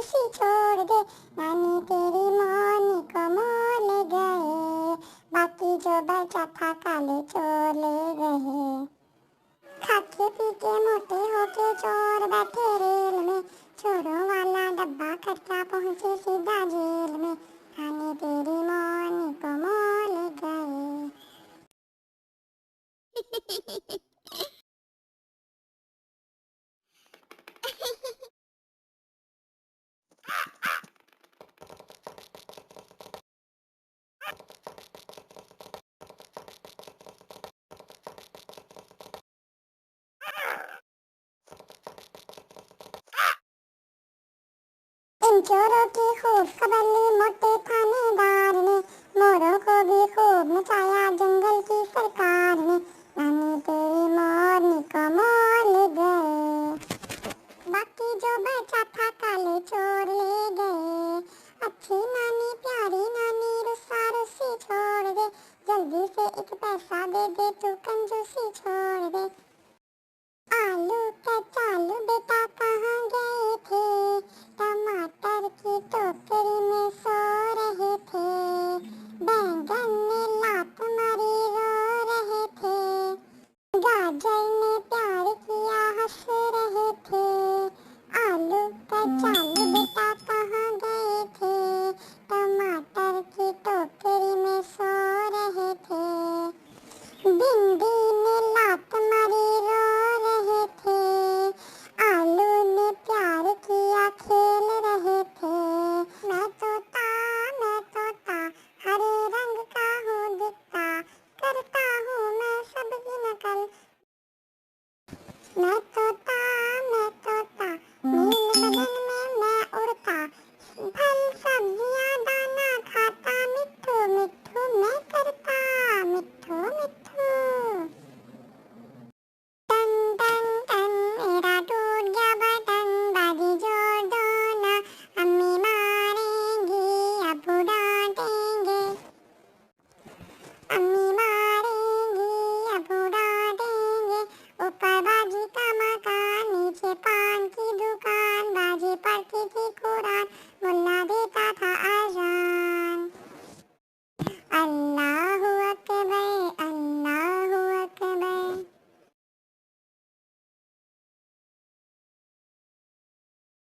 खुशी छोड़ दे, नानी तेरी मौनी को मोह ले गए, बाकी जो बचा था काले चोर ले गए। खाके पी के मोटे होके चोर बैठे रेल में, चोरों वाला डब्बा खटका पहुंचे सीधा जेल में, नानी तेरी मौनी को मोह ले गए। इन चोरों की खूब खबर ली मोटे थानेदार ने, मोरों को भी खूब नचाया जंगल की सरकार ने, नानी तेरी मोरनी को मोह ले गए, बाकी जो बचा था